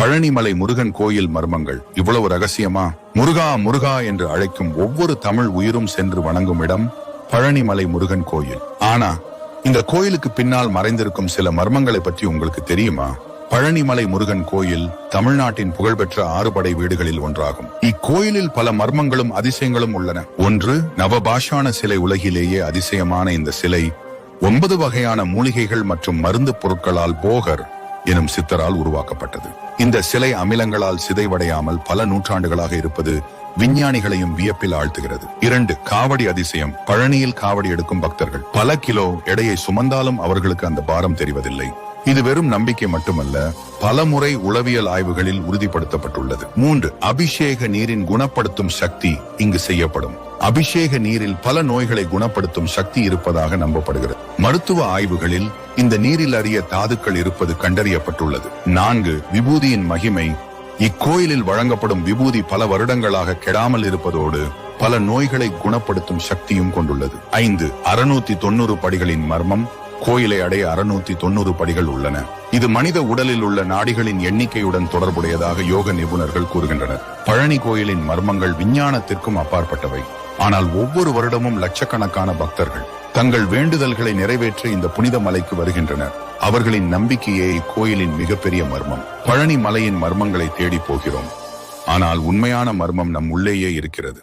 பழனிமலை முருகன் கோயில் மர்மங்கள் இவ்வளவு ரகசியமா? முருகா முருகா என்று அழைக்கும் ஒவ்வொரு தமிழ் உயிரும் சென்று வணங்கும் இடம் பழனிமலை முருகன் கோயில். ஆனா இந்த கோயிலுக்கு பின்னால் மறைந்திருக்கும் சில மர்மங்களை பற்றி உங்களுக்கு தெரியுமா? பழனிமலை முருகன் கோயில் தமிழ்நாட்டின் புகழ்பெற்ற 6 படை வீடுகளில் ஒன்றாகும். இக்கோயிலில் பல மர்மங்களும் அதிசயங்களும் உள்ளன. ஒன்று, நவபாஷான சிலை. உலகிலேயே அதிசயமான இந்த சிலை 9 வகையான மூலிகைகள் மற்றும் மருந்து பொருட்களால் போகர் எனும் சித்தரால் உருவாக்கப்பட்டது. இந்த சிலை அமிலங்களால் சிதைவடையாமல் பல நூற்றாண்டுகளாக இருப்பது விஞ்ஞானிகளையும் வியப்பில் ஆழ்த்துகிறது. 2, காவடி அதிசயம். பழனியில் காவடி எடுக்கும் பக்தர்கள் பல கிலோ எடையை சுமந்தாலும் அவர்களுக்கு அந்த பாரம் தெரிவதில்லை. இது வெறும் நம்பிக்கை மட்டுமல்ல, பல முறை உளவியல் ஆய்வுகளில் உறுதிப்படுத்தப்பட்டுள்ளது. 3, அபிஷேக நீரின் குணப்படுத்தும் சக்தி இங்கு செய்யப்படும். அபிஷேக நீரில் பல நோய்களை குணப்படுத்தும் சக்தி இருப்பதாக நம்பப்படுகிறது. மருத்துவ ஆய்வுகளில் இந்த நீரில் அரிய தாதுக்கள் இருப்பது கண்டறியப்பட்டுள்ளது. 4, விபூதியின் மகிமை. இக்கோயிலில் வழங்கப்படும் விபூதி பல வருடங்களாக கெடாமல் இருப்பதோடு பல நோய்களை குணப்படுத்தும் சக்தியும் கொண்டுள்ளது. 5, 690 படிகளின் மர்மம். கோயிலை அடைய 690 படிகள் உள்ளன. இது மனித உடலில் உள்ள நாடிகளின் எண்ணிக்கையுடன் தொடர்புடையதாக யோக நிபுணர்கள் கூறுகின்றனர். பழனி கோயிலின் மர்மங்கள் விஞ்ஞானத்திற்கும் அப்பாற்பட்டவை. ஆனால் ஒவ்வொரு வருடமும் லட்சக்கணக்கான பக்தர்கள் தங்கள் வேண்டுதல்களை நிறைவேற்ற இந்த புனித மலைக்கு வருகின்றனர். அவர்களின் நம்பிக்கையே இக்கோயிலின் மிகப்பெரிய மர்மம். பழனி மலையின் மர்மங்களை தேடி போகிறோம். ஆனால் உண்மையான மர்மம் நம் உள்ளேயே இருக்கிறது.